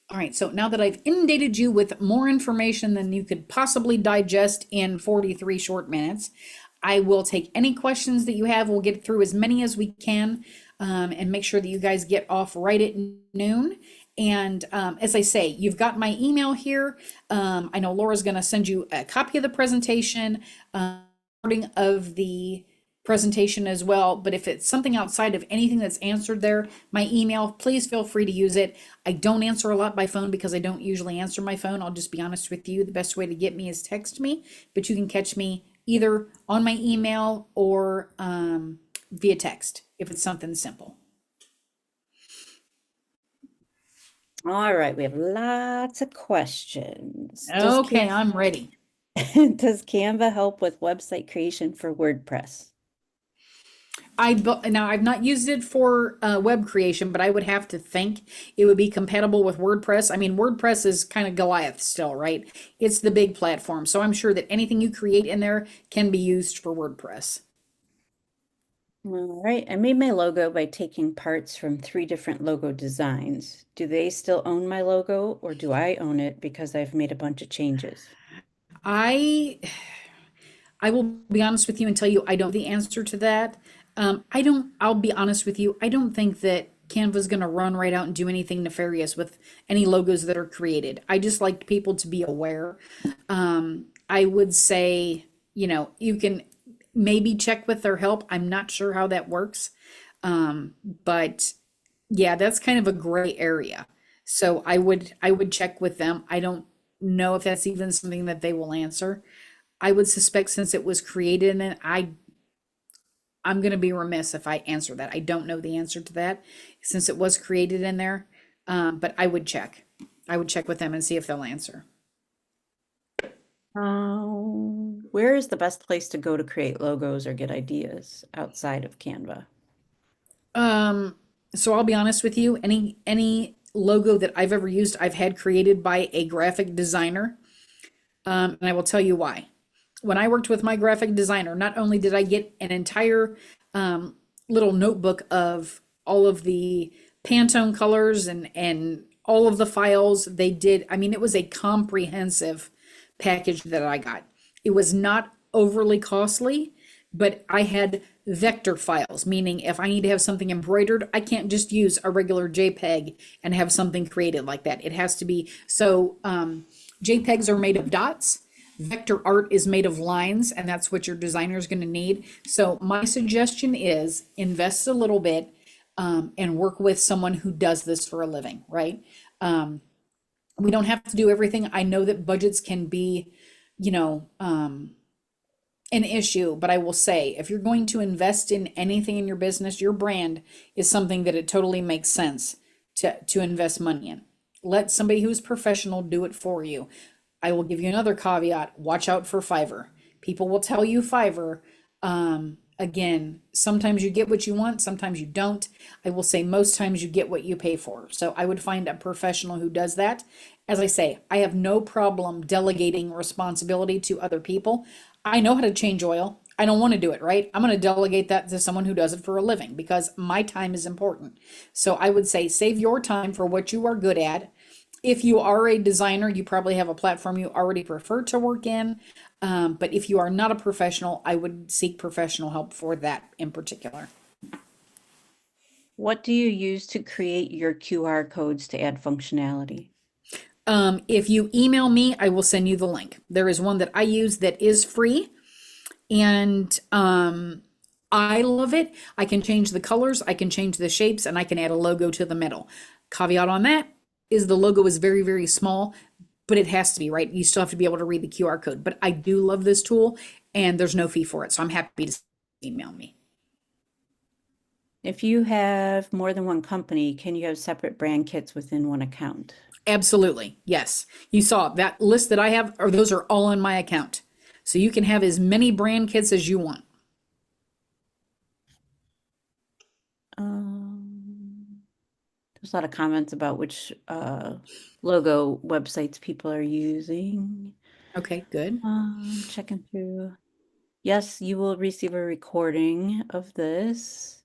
All right, so now that I've inundated you with more information than you could possibly digest in 43 short minutes, I will take any questions that you have. We'll get through as many as we can and make sure that you guys get off right at noon. And as I say, you've got my email here. I know Laura's going to send you a copy of the presentation, of the presentation as well. But if it's something outside of anything that's answered there, my email, please feel free to use it. I don't answer a lot by phone because I don't usually answer my phone. I'll just be honest with you. The best way to get me is text me, but you can catch me either on my email or via text if it's something simple. All right, we have lots of questions. Okay, I'm ready. Does Canva help with website creation for WordPress? Now I've not used it for web creation, but I would have to think it would be compatible with WordPress. I mean, WordPress is kind of Goliath still, right? It's the big platform. So I'm sure that anything you create in there can be used for WordPress. All right, I made my logo by taking parts from 3 different logo designs. Do they still own my logo, or do I own it because I've made a bunch of changes? I will be honest with you and tell you I don't know the answer to that. I'll be honest with you, I don't think that Canva's going to run right out and do anything nefarious with any logos that are created. I just like people to be aware. I would say, you can maybe check with their help. I'm not sure how that works. But yeah, that's kind of a gray area. So I would check with them. I don't know if that's even something that they will answer. I would suspect since it was created and I'm going to be remiss if I answer that. I don't know the answer to that since it was created in there. But I would check. I would check with them and see if they'll answer. Where is the best place to go to create logos or get ideas outside of Canva? So I'll be honest with you, any logo that I've ever used, I've had created by a graphic designer. And I will tell you why. When I worked with my graphic designer, not only did I get an entire little notebook of all of the Pantone colors and all of the files they did. I mean, it was a comprehensive package that I got. It was not overly costly, but I had vector files, meaning if I need to have something embroidered, I can't just use a regular JPEG and have something created like that. It has to be so. JPEGs are made of dots. Vector art is made of lines, and that's what your designer is going to need. So my suggestion is invest a little bit and work with someone who does this for a living, right? We don't have to do everything. I know that budgets can be, you know, an issue, but I will say if you're going to invest in anything in your business, your brand is something that it totally makes sense to invest money in. Let somebody who's professional do it for you. I will give you another caveat. Watch out for Fiverr. People will tell you Fiverr. Again, sometimes you get what you want, sometimes you don't. I will say most times you get what you pay for. So I would find a professional who does that. As I say, I have no problem delegating responsibility to other people. I know how to change oil. I don't want to do it, right? I'm going to delegate that to someone who does it for a living because my time is important. So I would say save your time for what you are good at. If you are a designer, you probably have a platform you already prefer to work in. But if you are not a professional, I would seek professional help for that in particular. What do you use to create your QR codes to add functionality? If you email me, I will send you the link. There is one that I use that is free, and I love it. I can change the colors, I can change the shapes, and I can add a logo to the middle. Caveat on that is the logo is very, very small, but it has to be, right? You still have to be able to read the QR code. But I do love this tool, and there's no fee for it. So I'm happy to email me. If you have more than one company, can you have separate brand kits within one account? Absolutely. Yes. You saw that list that I have, or those are all in my account. So you can have as many brand kits as you want. There's a lot of comments about which logo websites people are using. Okay, good. Checking through. Yes, you will receive a recording of this.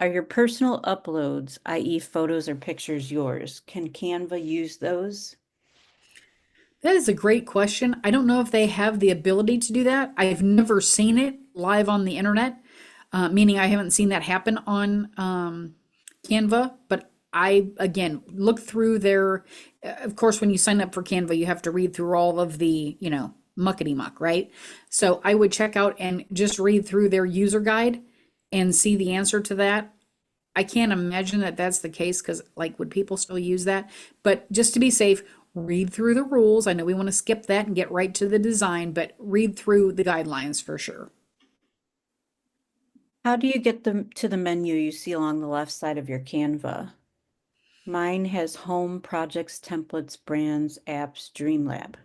Are your personal uploads, i.e. photos or pictures, yours? Can Canva use those? That is a great question. I don't know if they have the ability to do that. I've never seen it live on the internet, meaning I haven't seen that happen on Canva. But I, again, look through their, of course, when you sign up for Canva, you have to read through all of the, muckety muck, right? So I would check out and just read through their user guide and see the answer to that. I can't imagine that that's the case because, like, would people still use that? But just to be safe, read through the rules. I know we want to skip that and get right to the design, but read through the guidelines for sure. How do you get them to the menu you see along the left side of your Canva? Mine has home, projects, templates, brands, apps, Dreamlab.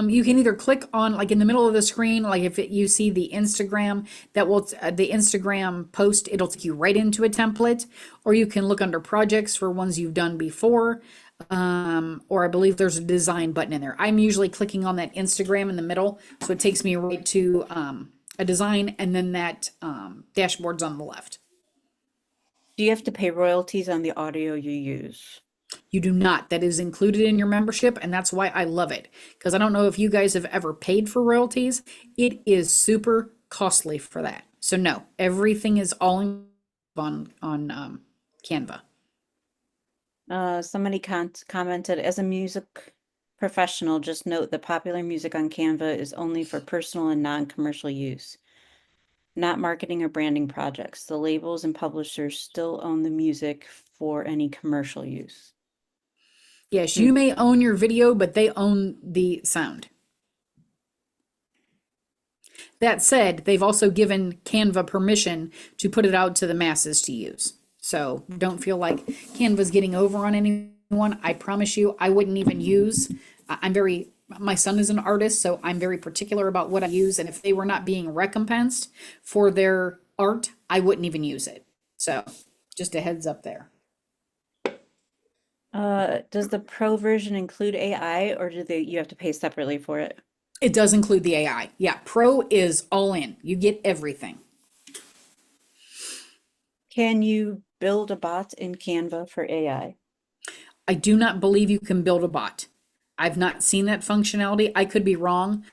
You can either click on like in the middle of the screen, like if you see the Instagram, that will the Instagram post, it'll take you right into a template, or you can look under projects for ones you've done before. Or I believe there's a design button in there. I'm usually clicking on that Instagram in the middle, so it takes me right to a design, and then that dashboard's on the left. Do you have to pay royalties on the audio you use? You do not. That is included in your membership, and that's why I love it. Because I don't know if you guys have ever paid for royalties. It is super costly for that. So no, everything is all in on Canva. Somebody commented, as a music professional, just note that popular music on Canva is only for personal and non-commercial use, not marketing or branding projects. The labels and publishers still own the music for any commercial use. Yes, you may own your video, but they own the sound. That said, they've also given Canva permission to put it out to the masses to use. So don't feel like Canva's getting over on anyone. I promise you, I wouldn't even use. My son is an artist, so I'm very particular about what I use. And if they were not being recompensed for their art, I wouldn't even use it. So just a heads up there. Does the pro version include AI, or you have to pay separately for it? It does include the AI. Yeah, Pro is all in. You get everything. Can you build a bot in Canva for AI? I do not believe you can build a bot. I've not seen that functionality. I could be wrong.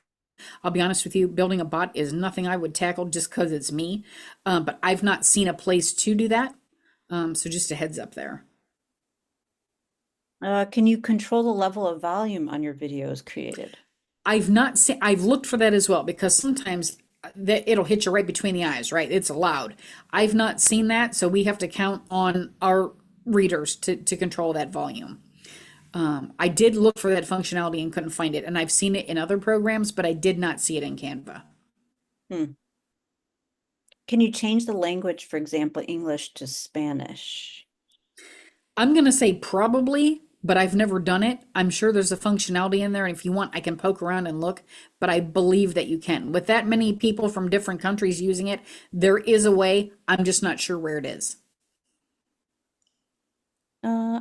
I'll be honest with you, building a bot is nothing I would tackle just because it's me. But I've not seen a place to do that. So just a heads up there. Can you control the level of volume on your videos created? I've not seen, I've looked for that as well because sometimes that it'll hit you right between the eyes, right? It's loud. I've not seen that, so we have to count on our readers to control that volume. I did look for that functionality and couldn't find it, and I've seen it in other programs, but I did not see it in Canva. Hmm. Can you change the language, for example, English to Spanish? I'm gonna say probably, but I've never done it. I'm sure there's a functionality in there, and if you want, I can poke around and look, but I believe that you can. With that many people from different countries using it, there is a way. I'm just not sure where it is.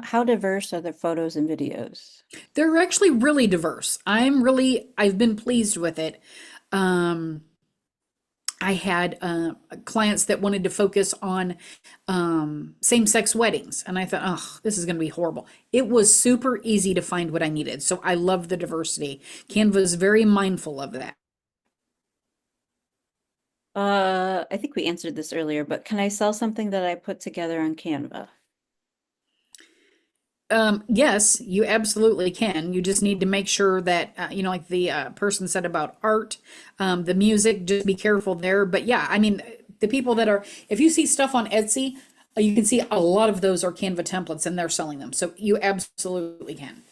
How diverse are the photos and videos? They're actually really diverse. I've been pleased with it. Um, I had clients that wanted to focus on same-sex weddings, and I thought, oh, this is going to be horrible. It was super easy to find what I needed, so I love the diversity. Canva is very mindful of that. I think we answered this earlier, but can I sell something that I put together on Canva? Yes, you absolutely can. You just need to make sure that, like the person said about art, the music, just be careful there. But yeah, I mean, the people that are, if you see stuff on Etsy, you can see a lot of those are Canva templates and they're selling them. So you absolutely can.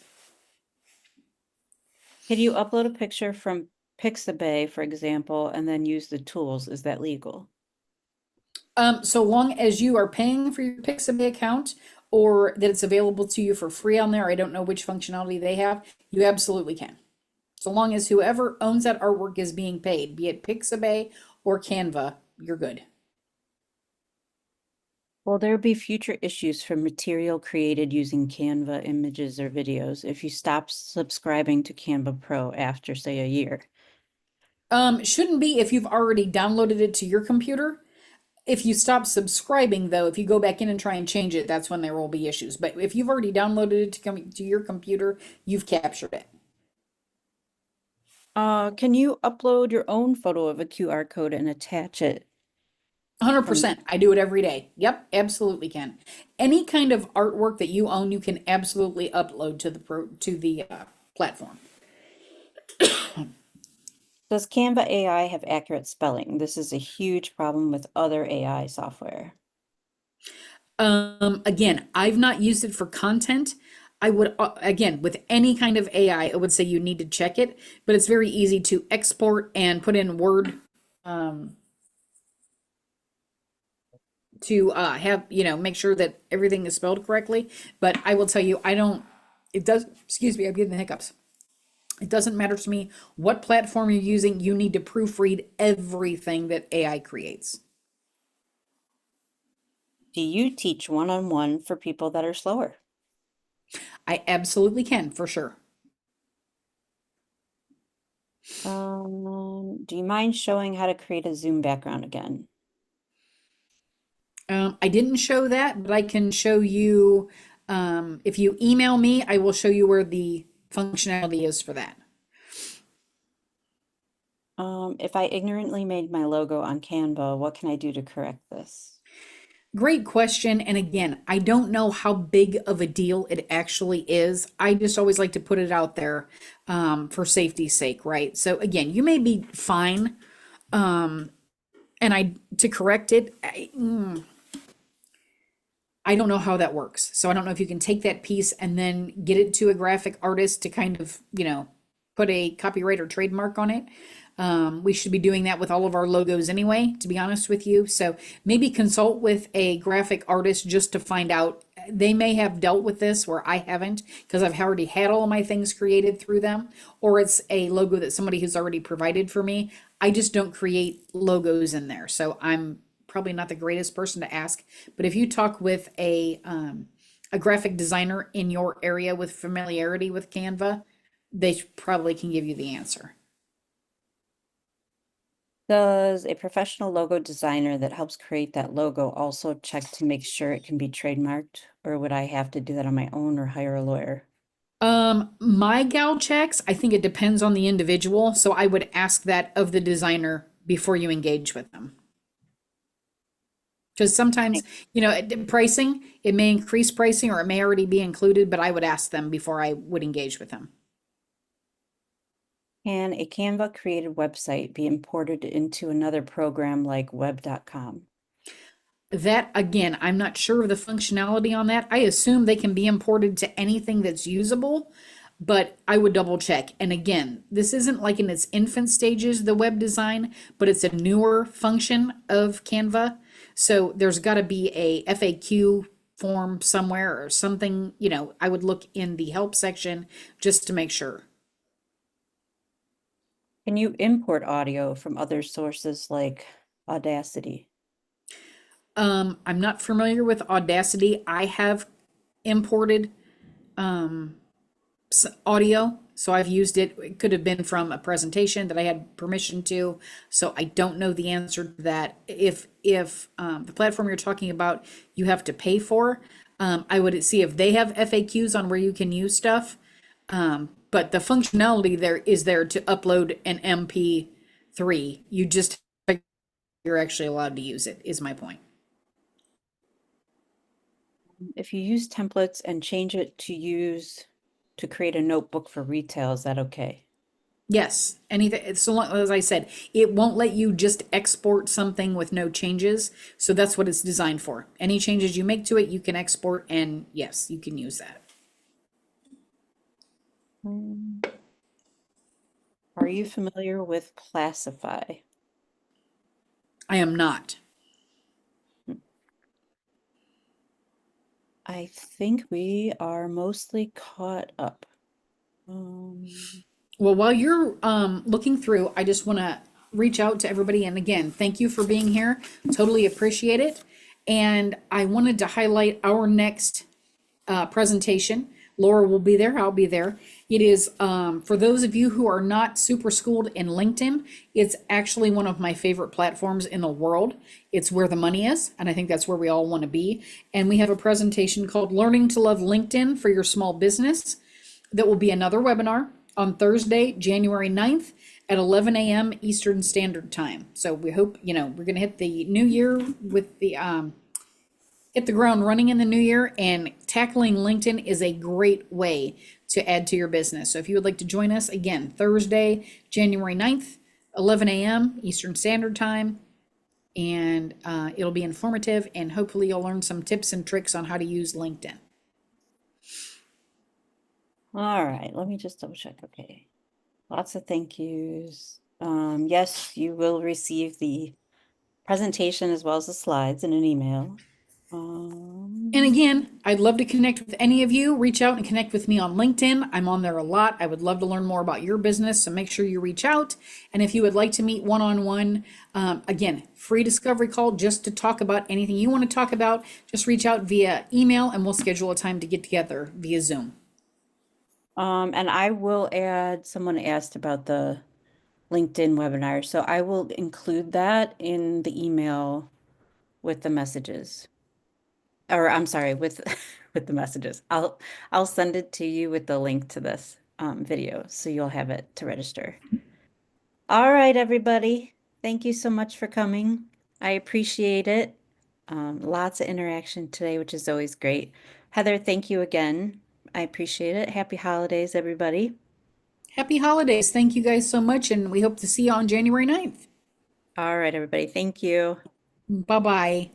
Can you upload a picture from Pixabay, for example, and then use the tools? Is that legal? So long as you are paying for your Pixabay account or that it's available to you for free on there, I don't know which functionality they have, you absolutely can. So long as whoever owns that artwork is being paid, be it Pixabay or Canva, you're good. Will there be future issues from material created using Canva images or videos if you stop subscribing to Canva Pro after, say, a year? Shouldn't be if you've already downloaded it to your computer. If you stop subscribing, though, if you go back in and try and change it, that's when there will be issues. But if you've already downloaded it to your computer, you've captured it. Can you upload your own photo of a QR code and attach it from 100%. I do it every day. Yep, absolutely can. Any kind of artwork that you own, you can absolutely upload to the platform. Does Canva AI have accurate spelling? This is a huge problem with other AI software. Again, I've not used it for content. I would, again, with any kind of AI, I would say you need to check it, but it's very easy to export and put in Word to have, make sure that everything is spelled correctly. But I will tell you, it does, excuse me, I'm getting the hiccups. It doesn't matter to me what platform you're using, you need to proofread everything that AI creates. Do you teach one-on-one for people that are slower? I absolutely can, for sure. Do you mind showing how to create a Zoom background again? I didn't show that, but I can show you, if you email me, I will show you where the functionality is for that. If I ignorantly made my logo on Canva, what can I do to correct this? Great question. And again, I don't know how big of a deal it actually is. I just always like to put it out there for safety's sake, right? So again, you may be fine. And to correct it, I don't know how that works. So I don't know if you can take that piece and then get it to a graphic artist to kind of, put a copyright or trademark on it. We should be doing that with all of our logos anyway, to be honest with you. So maybe consult with a graphic artist just to find out. They may have dealt with this where I haven't because I've already had all of my things created through them, or it's a logo that somebody has already provided for me. I just don't create logos in there. So I'm probably not the greatest person to ask, but if you talk with a graphic designer in your area with familiarity with Canva, they probably can give you the answer. Does a professional logo designer that helps create that logo also check to make sure it can be trademarked, or would I have to do that on my own or hire a lawyer? My gal checks, I think it depends on the individual, so I would ask that of the designer before you engage with them. Because sometimes, pricing, it may increase pricing or it may already be included, but I would ask them before I would engage with them. Can a Canva created website be imported into another program like web.com? That again, I'm not sure of the functionality on that. I assume they can be imported to anything that's usable, but I would double check. And again, this isn't like in its infant stages, the web design, but it's a newer function of Canva. So there's got to be a FAQ form somewhere or something, I would look in the help section just to make sure. Can you import audio from other sources like Audacity? I'm not familiar with Audacity. I have imported audio, so I've used it. It could have been from a presentation that I had permission to, so I don't know the answer to that. If the platform you're talking about you have to pay for, I would see if they have FAQs on where you can use stuff. But the functionality there is there to upload an MP3. You're actually allowed to use it, is my point. If you use templates and change it to create a notebook for retail, is that okay? Yes, anything, so long as I said, it won't let you just export something with no changes. So that's what it's designed for. Any changes you make to it, you can export, and yes, you can use that. Mm. Are you familiar with Classify? I am not. I think we are mostly caught up. Um, Well, while you're looking through, I just want to reach out to everybody. And again, thank you for being here. Totally appreciate it. And I wanted to highlight our next presentation. Laura will be there. I'll be there. It is for those of you who are not super schooled in LinkedIn, it's actually one of my favorite platforms in the world. It's where the money is, and I think that's where we all want to be. And we have a presentation called Learning to Love LinkedIn for Your Small Business. That will be another webinar on Thursday, January 9th at 11 a.m. Eastern Standard Time. So we hope, we're going to hit the new year with hit the ground running in the new year, and tackling LinkedIn is a great way to add to your business. So if you would like to join us again, Thursday, January 9th, 11 a.m. Eastern Standard Time, and it'll be informative, and hopefully you'll learn some tips and tricks on how to use LinkedIn. all right, let me just double check. Okay. Lots of thank yous. Yes, you will receive the presentation as well as the slides in an email. And again, I'd love to connect with any of you. Reach out and connect with me on LinkedIn. I'm on there a lot. I would love to learn more about your business, so make sure you reach out. And if you would like to meet one-on-one, again, free discovery call just to talk about anything you want to talk about, just reach out via email and we'll schedule a time to get together via Zoom. And I will add, someone asked about the LinkedIn webinar, so I will include that in the email with the messages. Or I'm sorry, with with the messages. I'll send it to you with the link to this video, so you'll have it to register. All right, everybody. Thank you so much for coming. I appreciate it. Lots of interaction today, which is always great. Heather, thank you again. I appreciate it. Happy holidays, everybody. Happy holidays. Thank you guys so much, and we hope to see you on January 9th. All right, everybody. Thank you. Bye-bye.